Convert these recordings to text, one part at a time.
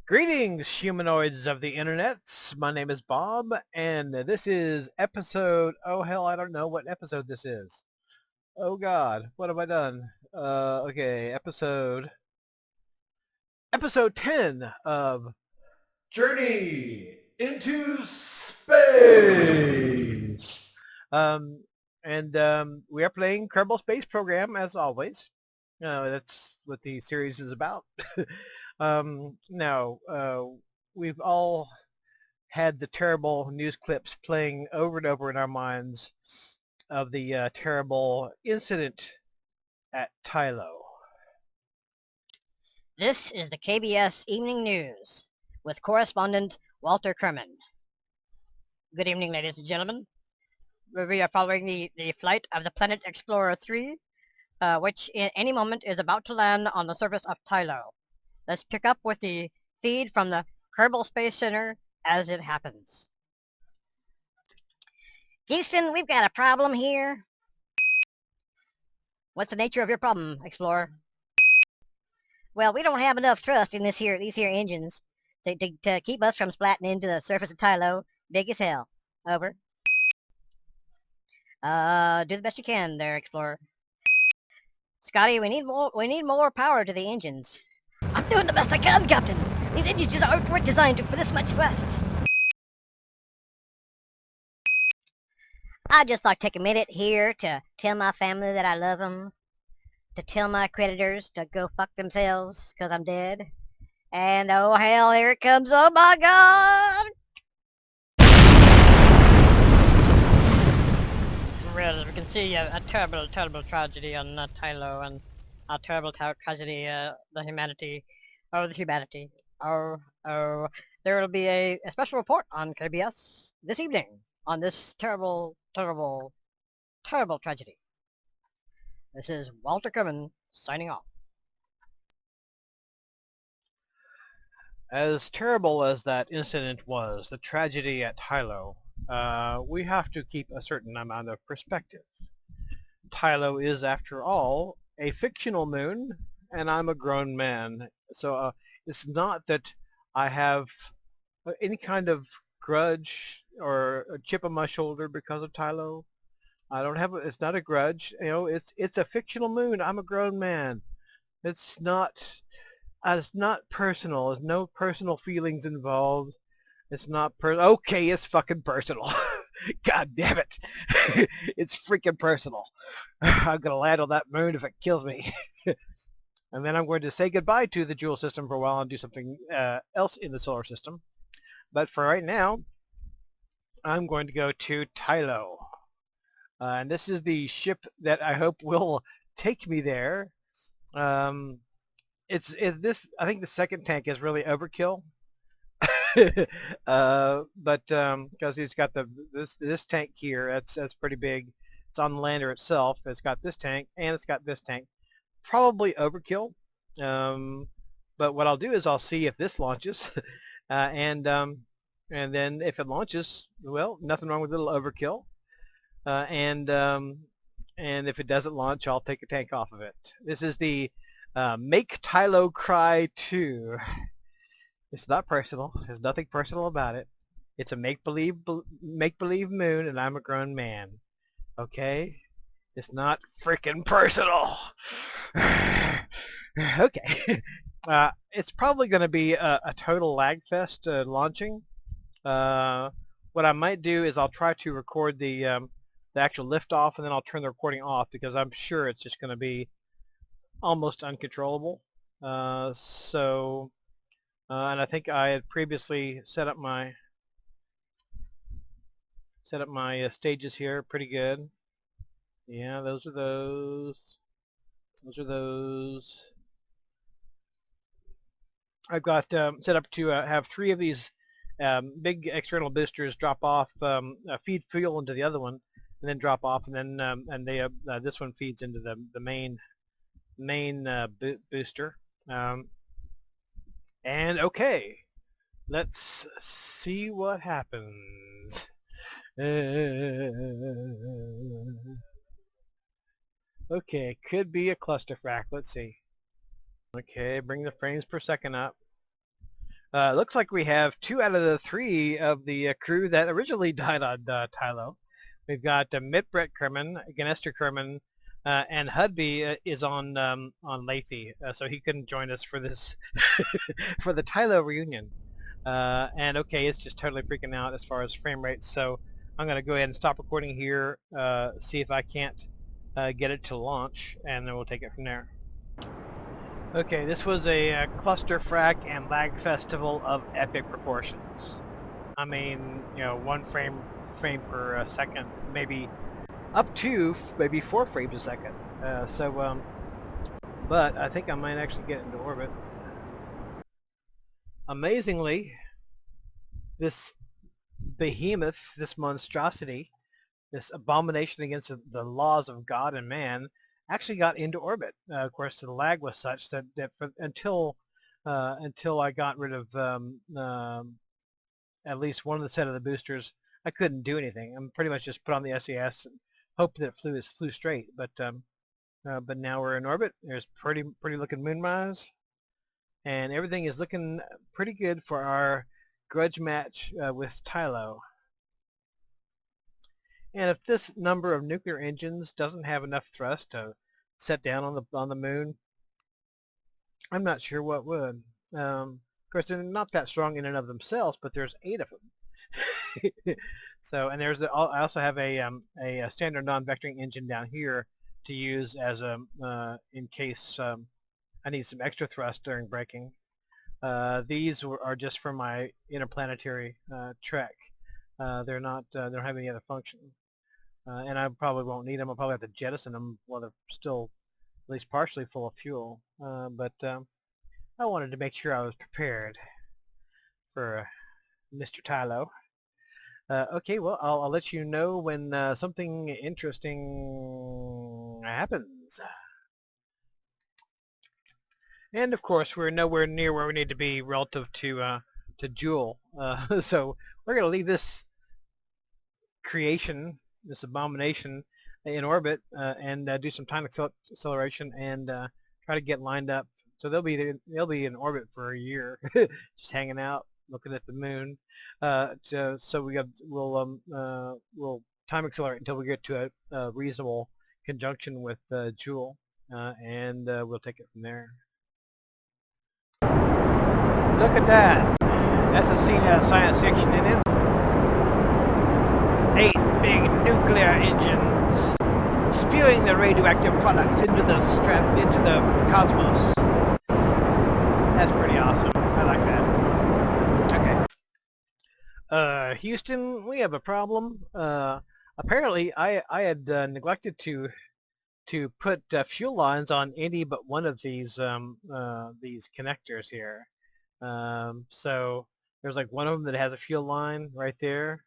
Greetings, humanoids of the internet. My name is Bob, and this is episode... Oh, hell, I don't know what episode this is. Oh, God, what have I done? Okay, episode 10 of Journey into Space. We are playing Kerbal Space Program, as always. That's what the series is about. Now, we've all had the terrible news clips playing over and over in our minds of the terrible incident at Tylo. This is the KBS Evening News with correspondent Walter Kerman. Good evening, ladies and gentlemen. We are following the flight of the Planet Explorer 3, which in any moment is about to land on the surface of Tylo. Let's pick up with the feed from the Kerbal Space Center as it happens. Houston, we've got a problem here. What's the nature of your problem, Explorer? Well, we don't have enough thrust in these here engines to keep us from splatting into the surface of Tylo. Big as hell. Over. Do the best you can there, Explorer. Scotty, we need more power to the engines. I'm doing the best I can, Captain. These engines weren't designed for this much thrust. I'd just like to take a minute here to tell my family that I love them. To tell my creditors to go fuck themselves, 'cause I'm dead. And oh hell, here it comes, oh my god! Well, we can see a terrible, terrible tragedy on Tylo, and a terrible tragedy, the humanity. Oh, there will be a special report on KBS this evening on this terrible, terrible, terrible tragedy. This is Walter Kerman signing off. As terrible as that incident was, the tragedy at Tylo, we have to keep a certain amount of perspective. Tylo is, after all, a fictional moon, and I'm a grown man. So it's not that I have any kind of grudge or a chip on my shoulder because of Tylo. I don't have. It's not a grudge. You know, it's a fictional moon. I'm a grown man. It's not. It's not personal. There's no personal feelings involved. It's not okay, it's fucking personal. God damn it. It's freaking personal. I'm going to land on that moon if it kills me. And then I'm going to say goodbye to the Jool system for a while and do something else in the solar system. But for right now, I'm going to go to Tylo. And this is the ship that I hope will take me there. I think the second tank is really overkill. But because he's got this tank here, that's pretty big. It's on the lander itself. It's got this tank and it's got this tank. Probably overkill. But what I'll do is I'll see if this launches, and then if it launches, well, nothing wrong with a little overkill. And if it doesn't launch, I'll take a tank off of it. This is the Make Tylo Cry 2. It's not personal. There's nothing personal about it. It's a make-believe moon, and I'm a grown man. Okay? It's not freaking personal. Okay. It's probably going to be a total lag fest launching. What I might do is I'll try to record the actual liftoff, and then I'll turn the recording off because I'm sure it's just going to be almost uncontrollable. And I think I had previously set up my stages here pretty good. Yeah, those are those. Those are those. I've got set up to have 3 of these big external boosters drop off, feed fuel into the other one, and then drop off, and then this one feeds into the main booster. And okay, let's see what happens. Okay, could be a cluster frac. Let's see. Okay, bring the frames per second up. Looks like we have 2 out of the 3 of the crew that originally died on Tylo. We've got Mitbrett Kerman, Ganester Kerman, and Hudby is on Lethe, so he couldn't join us for this for the Tylo reunion. And okay, it's just totally freaking out as far as frame rates, so I'm going to go ahead and stop recording here, see if I can't get it to launch, and then we'll take it from there. Okay, this was a cluster frac and lag festival of epic proportions. I mean, you know, 1 frame per second, maybe up to maybe 4 frames a second. But I think I might actually get into orbit. Amazingly, this behemoth, this monstrosity, this abomination against the laws of God and man, actually got into orbit. Of course, the lag was such that until I got rid of at least one of the set of the boosters, I couldn't do anything. I'm pretty much just put on the SES and hope that it flew straight. But now we're in orbit. There's pretty looking moonrise, and everything is looking pretty good for our grudge match with Tylo. And if this number of nuclear engines doesn't have enough thrust to set down on the moon, I'm not sure what would. Of course, they're not that strong in and of themselves, but there's 8 of them. So, and I also have a standard non-vectoring engine down here to use as in case I need some extra thrust during braking. These are just for my interplanetary trek. They don't have any other function. And I probably won't need them. I'll probably have to jettison them while they're still at least partially full of fuel. But I wanted to make sure I was prepared for Mr. Tylo. Okay, well, I'll let you know when something interesting happens. And of course, we're nowhere near where we need to be relative to Jool. So we're going to leave this creation, this abomination, in orbit and do some time acceleration and try to get lined up. So they'll be in orbit for a year, just hanging out, looking at the moon. So we'll time accelerate until we get to a reasonable conjunction with Jool, and we'll take it from there. Look at that! That's a scene out of science fiction, isn't it? 8 big nuclear engines spewing the radioactive products into the cosmos. That's pretty awesome. I like that. Okay. Houston, we have a problem. Apparently, I had neglected to put fuel lines on any but one of these connectors here. So there's like one of them that has a fuel line right there.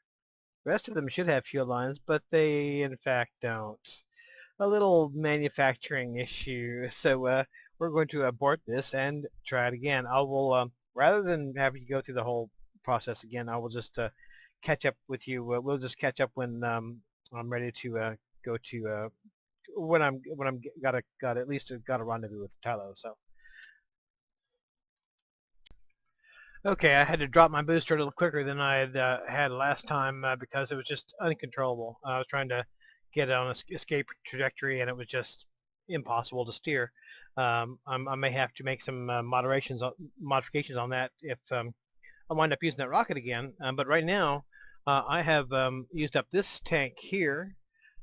The rest of them should have fuel lines, but they in fact don't. A little manufacturing issue. So we're going to abort this and try it again. I will, rather than having to go through the whole process again, I will just catch up with you. We'll just catch up when I'm ready to go to when I'm got at least got a rendezvous with Tylo. So. Okay, I had to drop my booster a little quicker than I had last time because it was just uncontrollable. I was trying to get on an escape trajectory and it was just impossible to steer. I may have to make some modifications on that if I wind up using that rocket again. But right now, I have used up this tank here,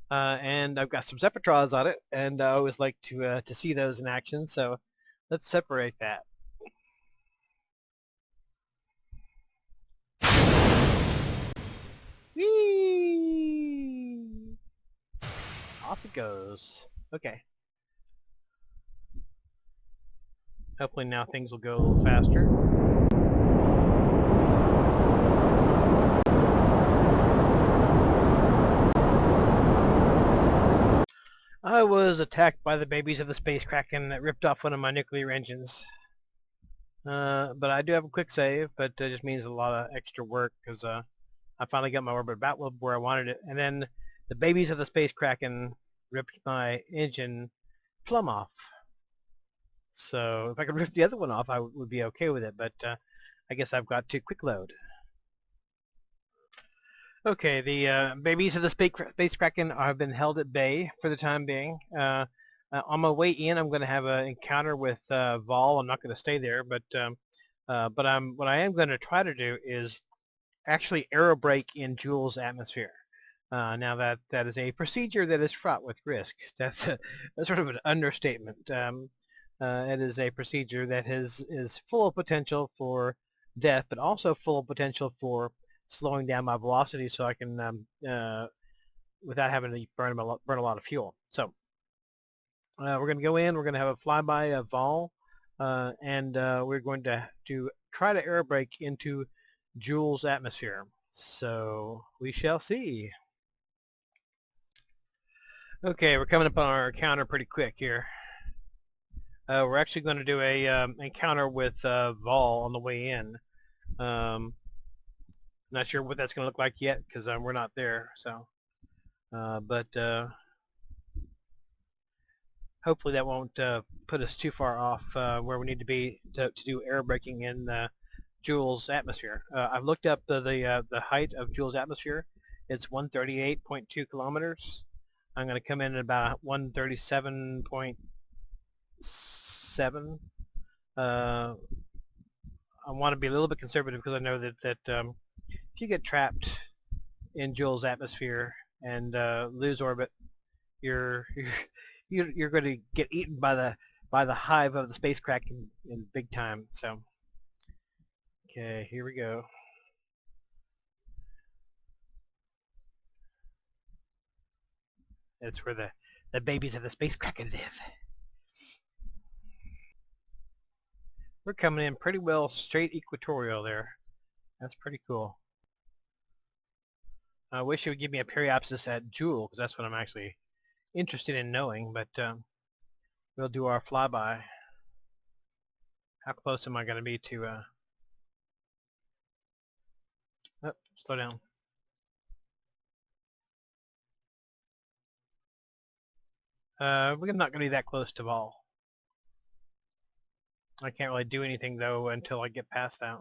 and I've got some Zephytros on it, and I always like to see those in action. So let's separate that. Whee! Off it goes. Okay. Hopefully now things will go a little faster. I was attacked by the babies of the Space Kraken that ripped off one of my nuclear engines. But I do have a quick save, but it just means a lot of extra work because I finally got my orbit about where I wanted it. And then the babies of the Space Kraken ripped my engine plumb off. So if I could rip the other one off, I would be okay with it, but I guess I've got to quick load. Okay, the babies of the Space Kraken have been held at bay for the time being. On my way in, I'm going to have an encounter with Vol. I'm not going to stay there, but what I am going to try to do is actually aerobrake in Joule's atmosphere. Now that is a procedure that is fraught with risk. That's sort of an understatement. It is a procedure that is full of potential for death, but also full of potential for slowing down my velocity so I can, without having to burn a lot of fuel. So we're going to go in, we're going to have a flyby of Vol, and we're going to try to aerobrake into Joule's atmosphere. So we shall see. Okay, we're coming up on our encounter pretty quick here. We're actually going to do a encounter with Vol on the way in. Not sure what that's going to look like yet because we're not there. So, but hopefully that won't put us too far off where we need to be to do aerobraking in Joule's atmosphere. I've looked up the height of Joule's atmosphere. It's 138.2 kilometers. I'm going to come in at about 137.7. I want to be a little bit conservative because I know that if you get trapped in Joule's atmosphere and lose orbit, you're going to get eaten by the hive of the Space Kraken in big time. So, okay, here we go. That's where the babies of the Space Kraken live. We're coming in pretty well straight equatorial there. That's pretty cool. I wish it would give me a periapsis at Joule because that's what I'm actually interested in knowing, but we'll do our flyby. How close am I going to be to oh, slow down. We're not going to be that close to Vol. I can't really do anything though until I get past that.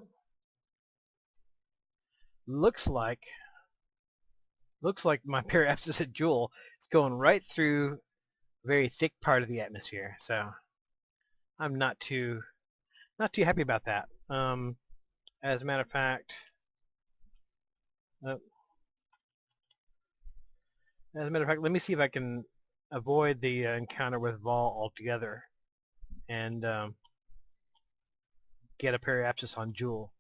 Looks like my periapsis at Joule is going right through a very thick part of the atmosphere, so I'm not too happy about that. As a matter of fact, let me see if I can avoid the encounter with Vol altogether and get a periapsis on Joule.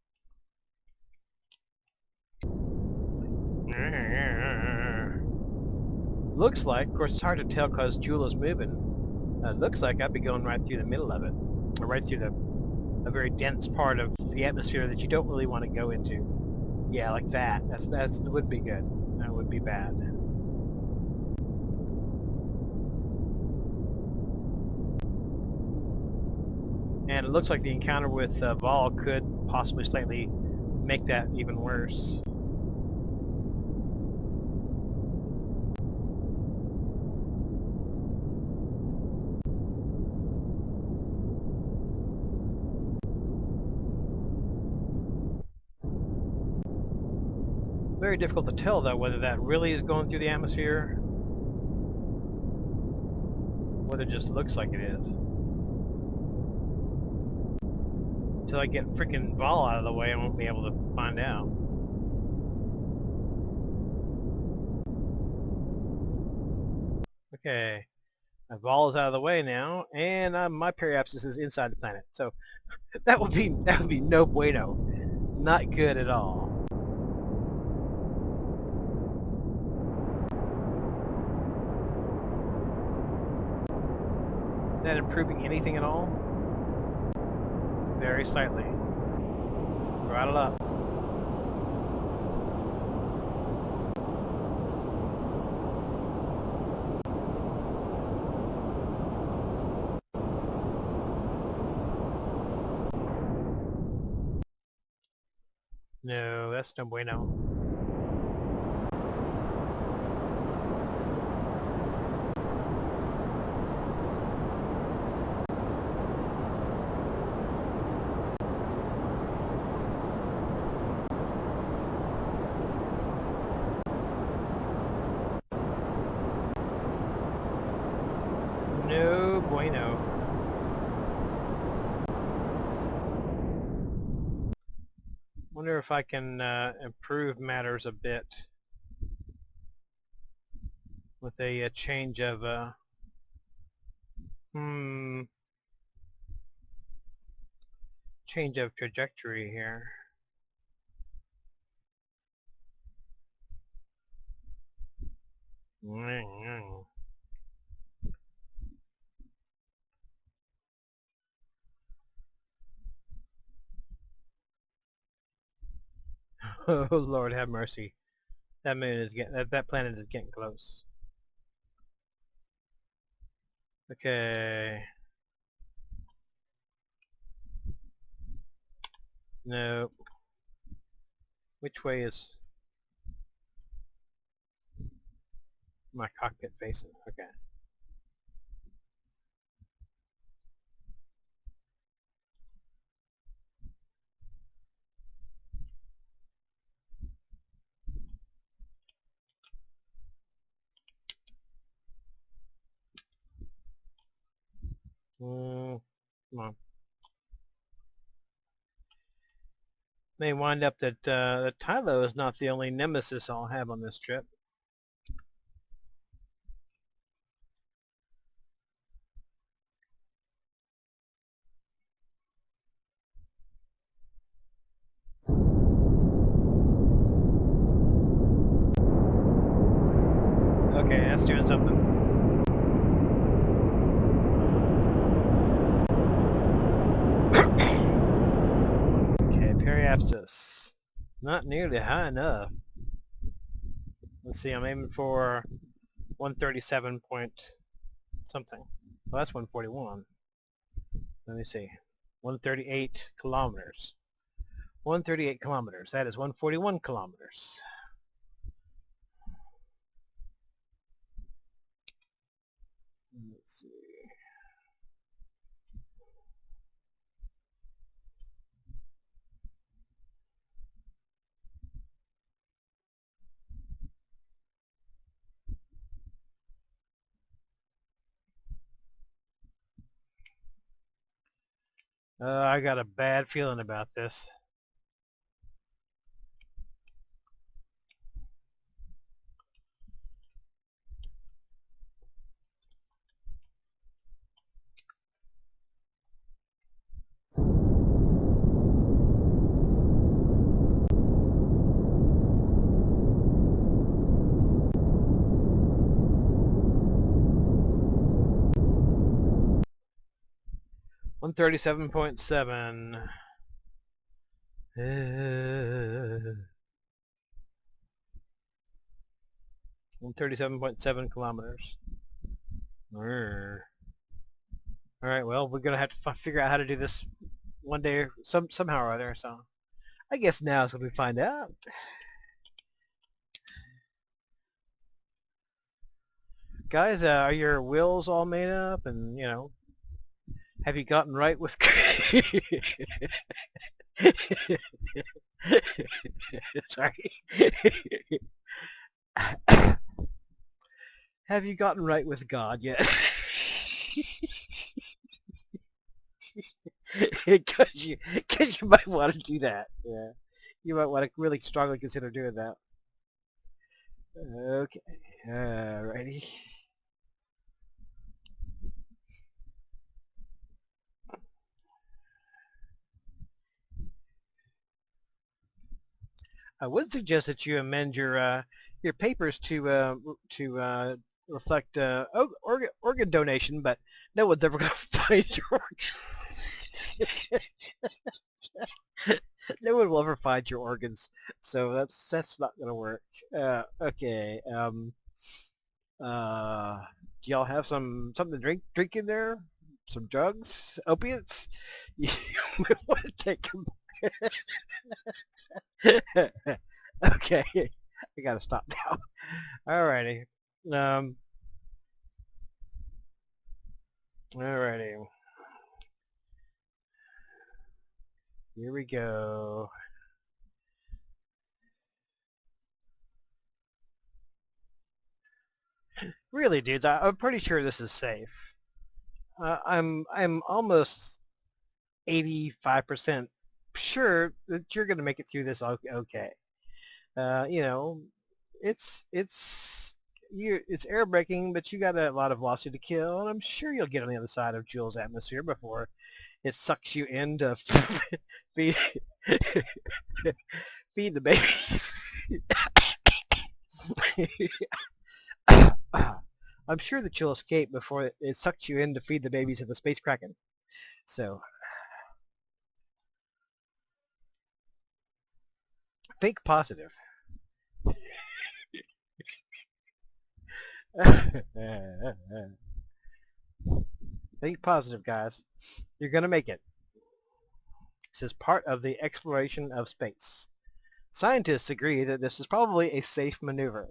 Looks like, of course it's hard to tell because Joule is moving, looks like I'd be going right through the middle of it, or right through a very dense part of the atmosphere that you don't really want to go into. Yeah, like that. That would be good. That would be bad. And it looks like the encounter with Vol could possibly slightly make that even worse. Very difficult to tell though whether that really is going through the atmosphere, whether it just looks like it is. Until I get freaking Vol out of the way, I won't be able to find out. Okay, my Vol is out of the way now, and my periapsis is inside the planet. So that would be no bueno, not good at all. Is that improving anything at all? very slightly. Throttle up. No, that's no bueno. No bueno. Wonder if I can improve matters a bit with a change of change of trajectory here. Oh Lord, have mercy! That moon is getting that planet is getting close. Okay. No. Which way is my cockpit facing? Okay. Come on. May wind up that Tylo is not the only nemesis I'll have on this trip. Okay, that's doing something. Okay, periapsis. Not nearly high enough. Let's see, I'm aiming for 137 point something. Well, that's 141. Let me see. 138 kilometers. 138 kilometers. That is 141 kilometers. Let's see. I got a bad feeling about this. One 137.7. 137.7 kilometers. Alright, well, we're gonna have to figure out how to do this one day, somehow or other, so I guess now is when we find out. Guys, are your wills all made up, and, you know, have you gotten right with... Sorry. Have you gotten right with God yet? Because you might want to do that. Yeah, you might want to really strongly consider doing that. Okay, alrighty. I would suggest that you amend your papers to reflect organ donation, but no one's ever going to find your organ. No one will ever find your organs, so that's not gonna work. Okay. Do y'all have something to drink in there? Some drugs, opiates? You might want to take them. Okay, I gotta stop now. Alrighty. Um. Alrighty. Here we go. Really, dudes, I'm pretty sure this is safe. I'm almost 85% sure that you're gonna make it through this okay. You know, it's air braking, but you got a lot of velocity to kill, and I'm sure you'll get on the other side of Joule's atmosphere before it sucks you into feed feed the babies. I'm sure that you'll escape before it sucks you in to feed the babies of the Space Kraken. So, think positive. Think positive, guys. You're going to make it. This is part of the exploration of space. Scientists agree that this is probably a safe maneuver,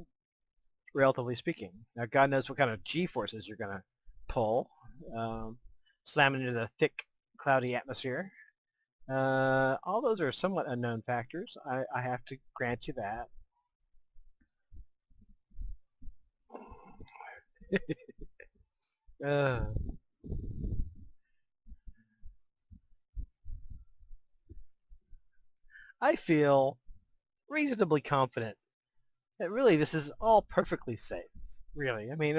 relatively speaking. Now, God knows what kind of G-forces you're going to pull, slamming into the thick, cloudy atmosphere. All those are somewhat unknown factors. I have to grant you that. uh, I feel reasonably confident that really this is all perfectly safe. Really, I mean,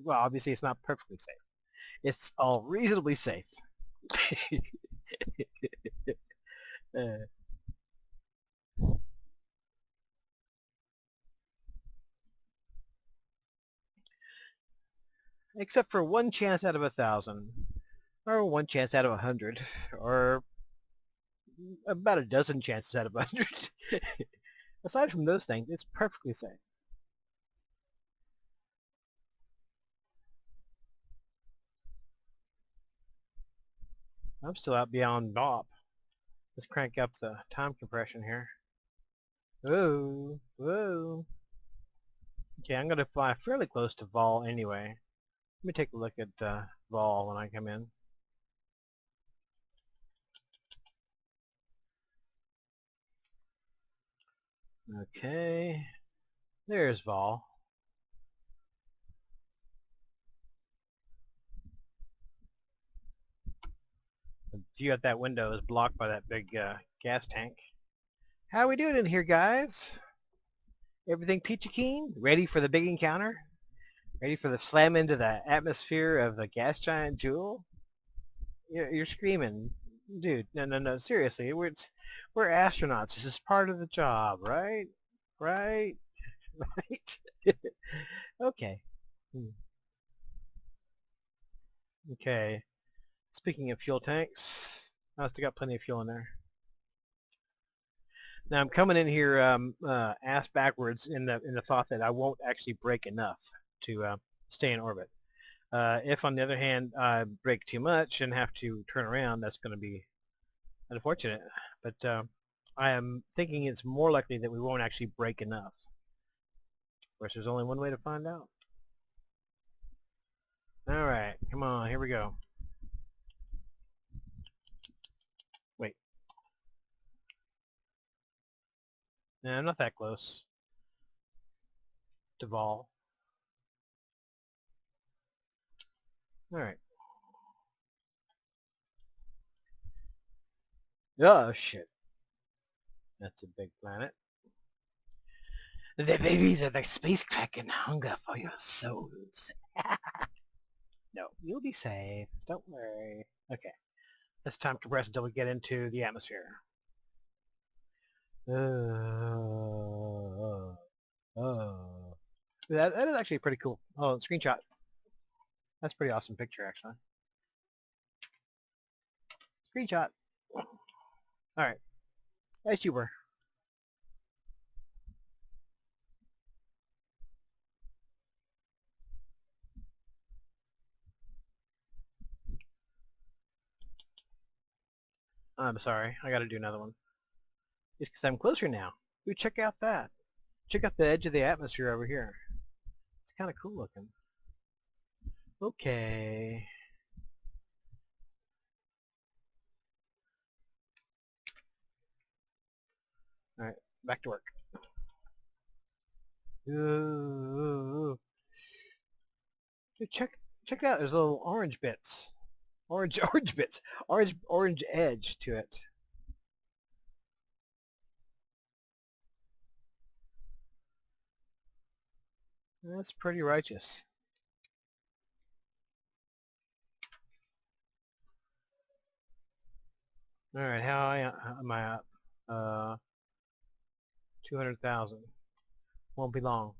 well, obviously it's not perfectly safe. It's all reasonably safe. uh, except for one chance out of 1,000, or one chance out of 100, or about a dozen chances out of 100. Aside from those things, it's perfectly safe. I'm still out beyond Bop. Let's crank up the time compression here. Whoa, whoa. Okay, I'm going to fly fairly close to Vol anyway. Let me take a look at Vol when I come in. Okay, there's Vol. The view out that window is blocked by that big gas tank. How we doing in here, guys? Everything peachy keen? Ready for the big encounter? Ready for the slam into the atmosphere of the gas giant Joule? You're screaming. Dude, no, seriously, we're astronauts. This is part of the job, right? Right? Right? Okay. Hmm. Okay. Speaking of fuel tanks, I still got plenty of fuel in there. Now I'm coming in here ass backwards in the thought that I won't actually brake enough to stay in orbit. If on the other hand I brake too much and have to turn around, that's going to be unfortunate. But I am thinking it's more likely that we won't actually brake enough. Of course, there's only one way to find out. All right, come on, here we go. Wait. No, I'm not that close to Vol. All right. Oh, shit. That's a big planet. The babies of the space kraken hunger for your souls. No, you'll be safe. Don't worry. Okay. Let's time compress until we get into the atmosphere. Oh. That is actually pretty cool. Oh, screenshot. That's a pretty awesome picture, actually. Screenshot. Alright. As you were. I'm sorry. I gotta do another one. Just because I'm closer now. Ooh, check out that. Check out the edge of the atmosphere over here. It's kind of cool looking. Okay. Alright, back to work. Ooh. Dude, check that out. There's little orange bits. Orange bits. Orange edge to it. That's pretty righteous. Alright, how am I up? 200,000. Won't be long.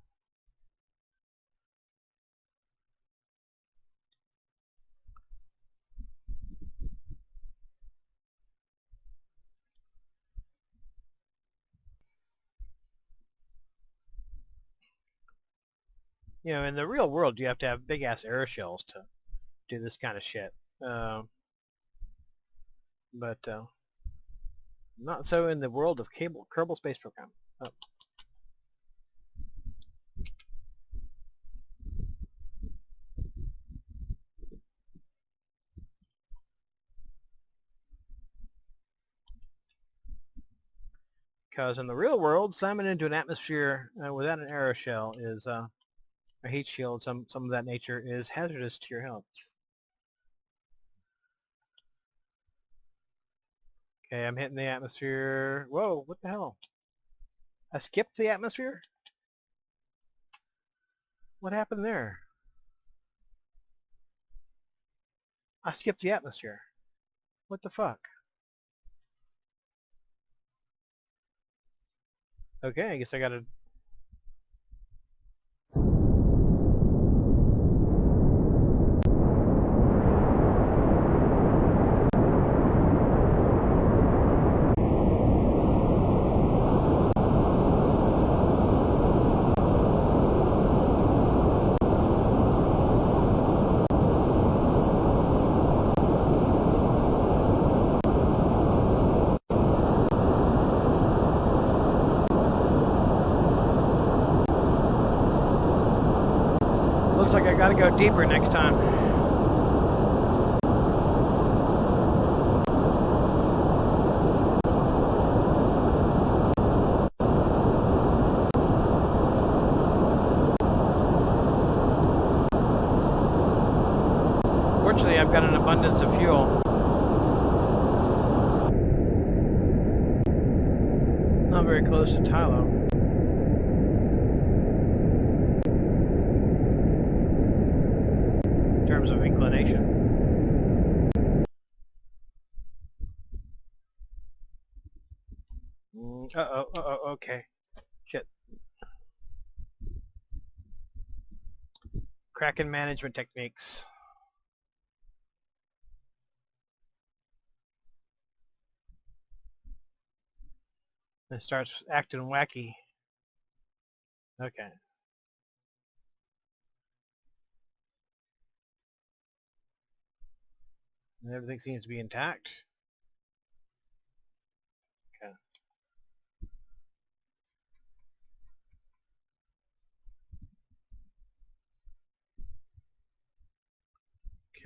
You know, in the real world, you have to have big-ass aeroshels to do this kind of shit. But not so in the world of Kerbal Space Program. Oh. Because in the real world, slamming into an atmosphere without an aeroshell is a heat shield, some of that nature, is hazardous to your health. Okay, I'm hitting the atmosphere. Whoa, what the hell? I skipped the atmosphere? What happened there? I skipped the atmosphere. What the fuck? Okay, I guess I gotta... Looks like I gotta go deeper next time. Fortunately, I've got an abundance of fuel. Not very close to Tylo. In terms of inclination. Uh-oh, okay. Shit. Kraken management techniques. It starts acting wacky. Okay. And everything seems to be intact. Okay.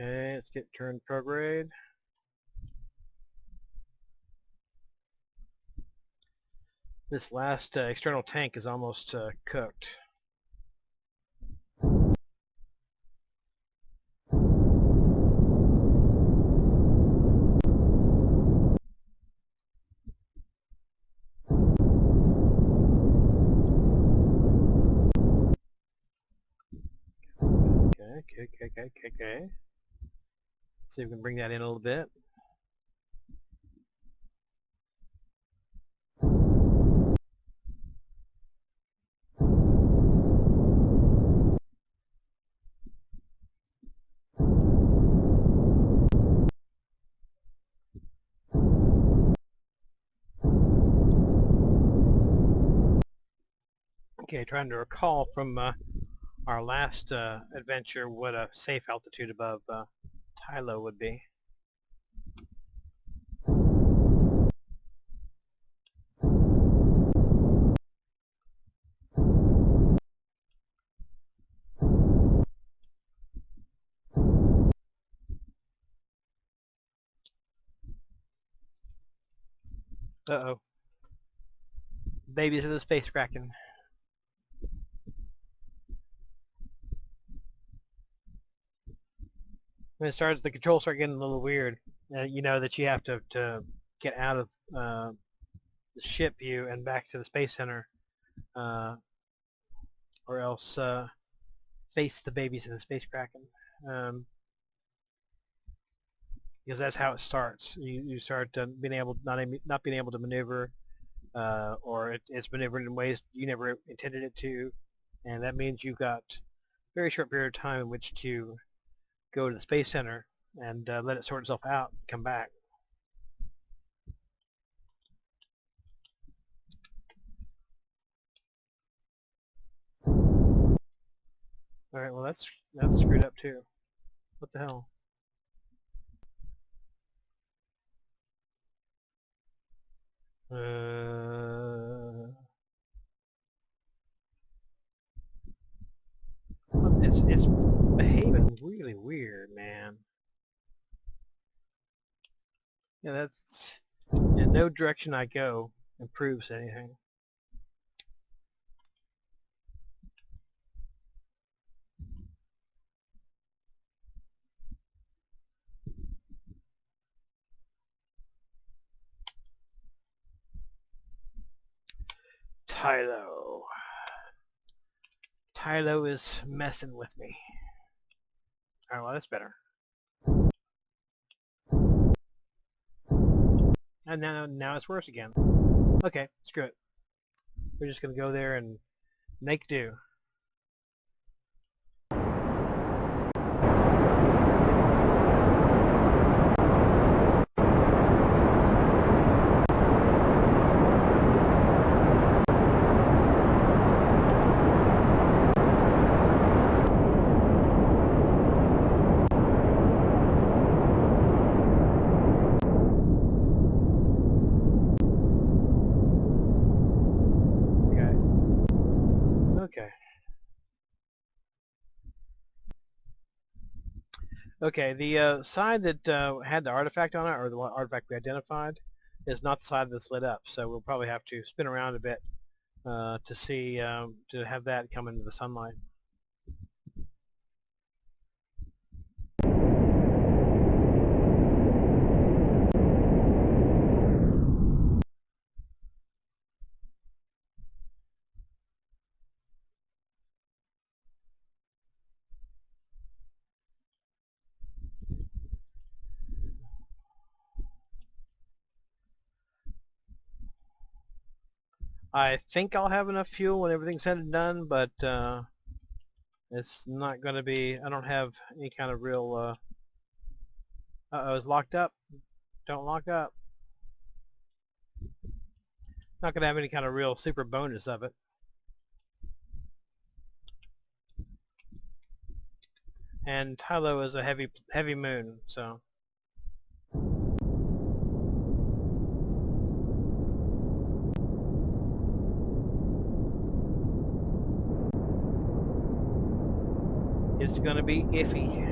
Okay, let's get turned prograde. This last external tank is almost cooked. Okay. Let's see if we can bring that in a little bit. Okay, trying to recall from our last adventure what a safe altitude above Tylo would be. Uh-oh. Babies of the Space Kraken. When the controls start getting a little weird. You know that you have to get out of the ship view and back to the Space Center, uh, or else face the babies of the Space Kraken. Because that's how it starts. You start being able not being able to maneuver, or it's maneuvered in ways you never intended it to, and that means you've got a very short period of time in which to go to the Space Center and let it sort itself out and come back. Alright, well that's screwed up too. What the hell? It's behaving really weird, man. Yeah, that's in no direction I go improves anything. Tylo. Tylo is messing with me. Alright, well that's better. And now it's worse again. Okay, screw it. We're just gonna go there and make do. Okay. Okay, the side that had the artifact on it, or the artifact we identified, is not the side that's lit up, so we'll probably have to spin around a bit to see, to have that come into the sunlight. I think I'll have enough fuel when everything's said and done, but it's not going to be, I don't have any kind of real, uh-oh, it's locked up. Don't lock up. Not going to have any kind of real super bonus of it. And Tylo is a heavy moon, so. It's going to be iffy.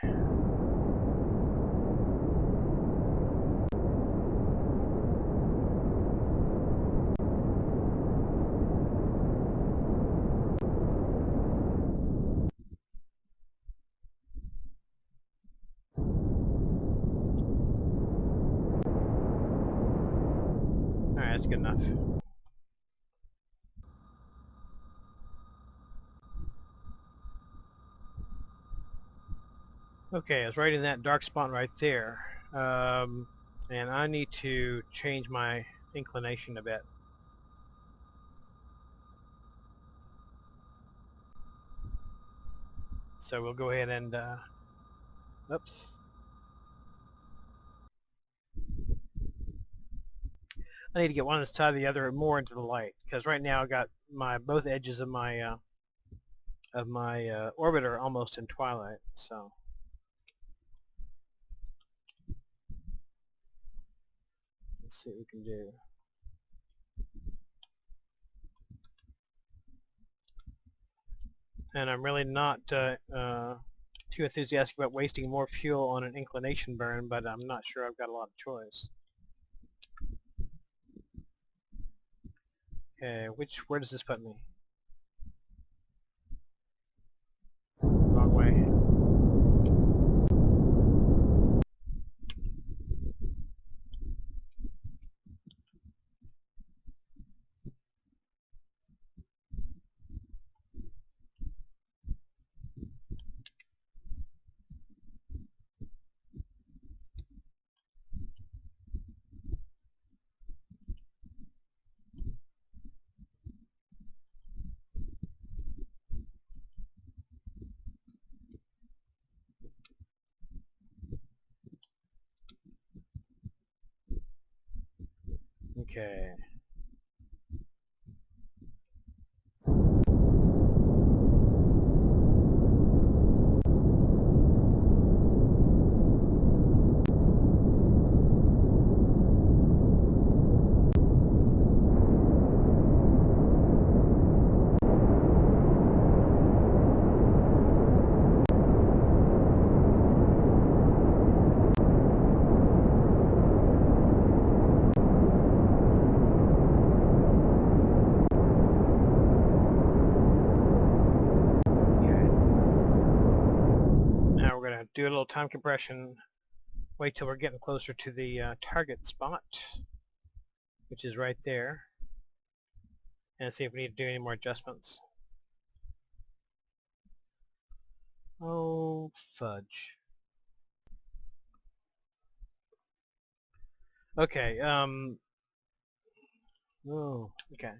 Alright, that's good enough. Okay, I was right in that dark spot right there. And I need to change my inclination a bit. So we'll go ahead and, oops. I need to get one on the side of the other more into the light, because right now I got both edges of my orbiter almost in twilight. So let's see what we can do. And I'm really not too enthusiastic about wasting more fuel on an inclination burn, but I'm not sure I've got a lot of choice. Okay, where does this put me? Wrong way. Okay. Now we're going to do a little time compression, wait till we're getting closer to the target spot, which is right there, and see if we need to do any more adjustments. Oh, fudge. Okay, okay.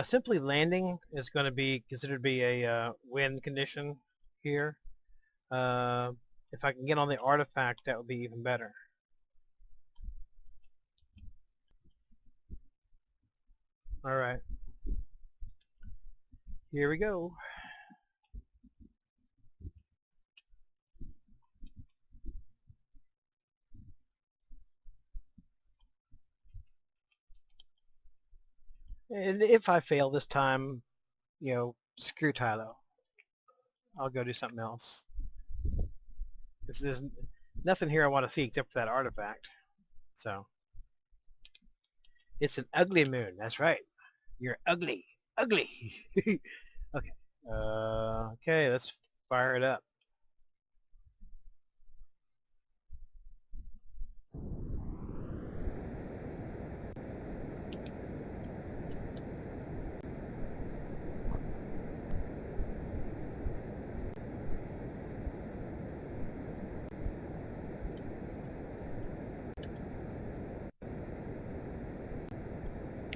Simply landing is going to be considered to be a win condition here. If I can get on the artifact, that would be even better. Alright. Here we go. And if I fail this time, screw Tylo. I'll go do something else. There's nothing here I want to see except for that artifact. So, it's an ugly moon. That's right. You're ugly. Ugly. Okay. Okay, let's fire it up.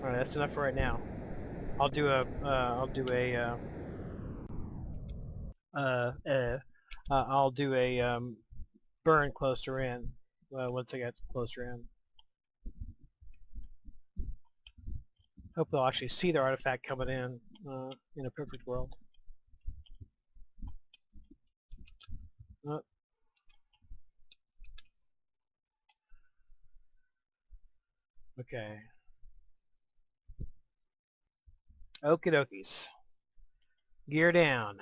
Alright, that's enough for right now. I'll do a burn closer in, once I get closer in. Hope they'll actually see the artifact coming in a perfect world. Oh. Okay. Okie dokies. Gear down.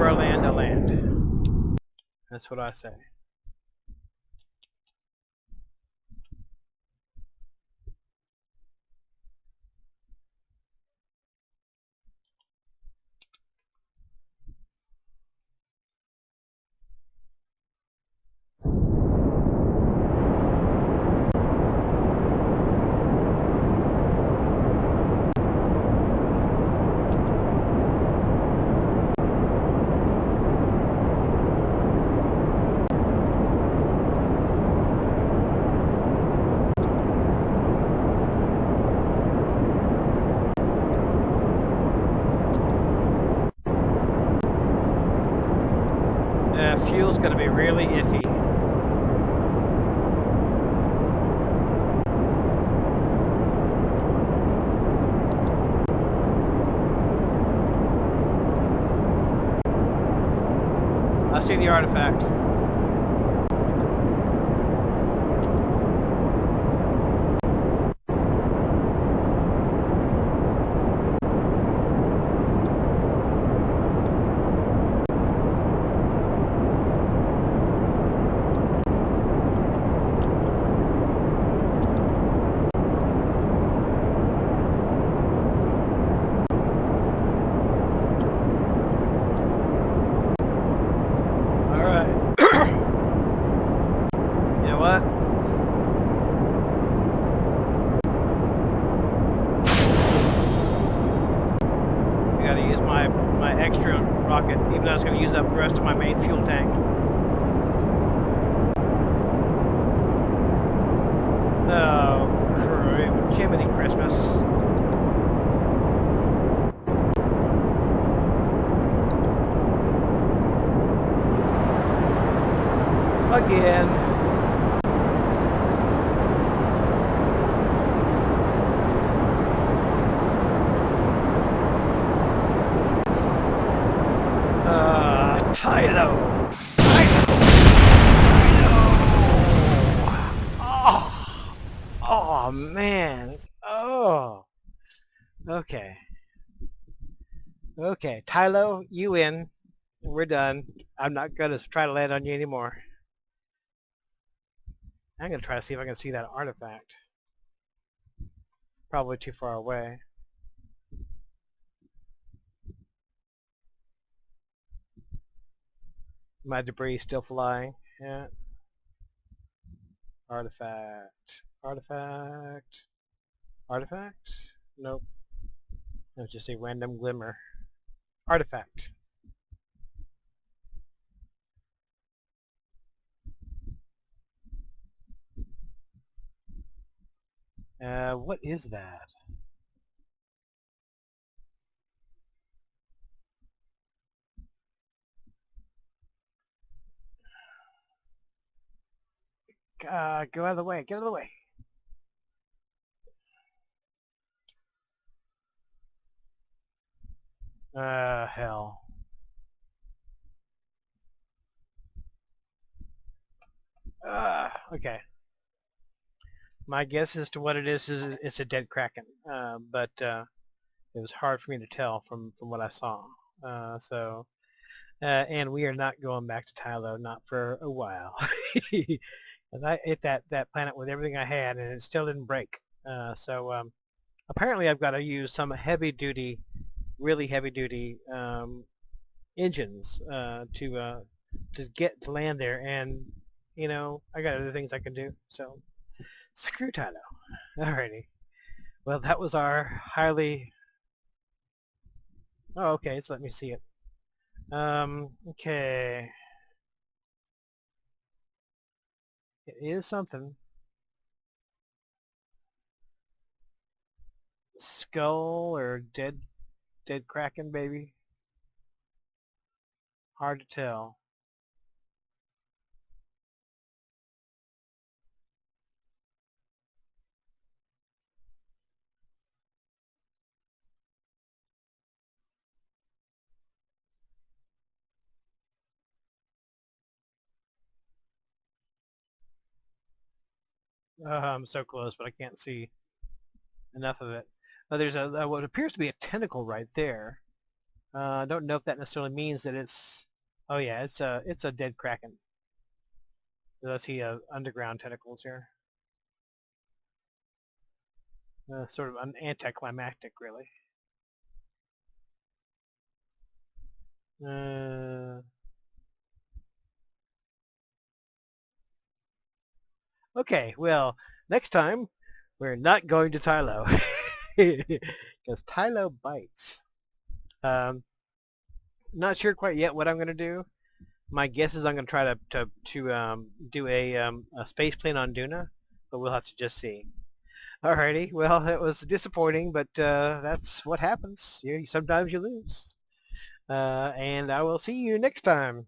our land to land. That's what I say. Fuel's going to be really iffy. I see the artifact. My extra rocket, even though I was going to use up the rest of my main fuel tank. Oh, Jiminy Christmas. Again. Tylo! Oh, man. Oh. Okay. Okay, Tylo, you win. We're done. I'm not going to try to land on you anymore. I'm going to try to see if I can see that artifact. Probably too far away. My debris still flying. Yeah. Artifact. Artifact. Artifact? Nope. It was just a random glimmer. Artifact. What is that? Go out of the way. Get out of the way. Hell. Okay. My guess as to what it is it's a dead Kraken. But it was hard for me to tell from what I saw. And we are not going back to Tylo, not for a while. And I hit that planet with everything I had, and it still didn't break. Apparently I've got to use some heavy-duty, really heavy-duty engines to get to land there, and you know I got other things I can do. So screw Tylo. Alrighty. Well, that was our highly. Oh, okay. So let me see it. Okay. It is something. Skull or dead Kraken, baby. Hard to tell. I'm so close, but I can't see enough of it. There's what appears to be a tentacle right there. I don't know if that necessarily means that it's... Oh yeah, it's a dead kraken. I see underground tentacles here. Sort of anticlimactic, really. Okay, well, next time we're not going to Tylo because Tylo bites. Not sure quite yet what I'm going to do. My guess is I'm going to try to do a space plane on Duna, but we'll have to just see. Alrighty, well, it was disappointing, but that's what happens. Sometimes you lose. And I will see you next time.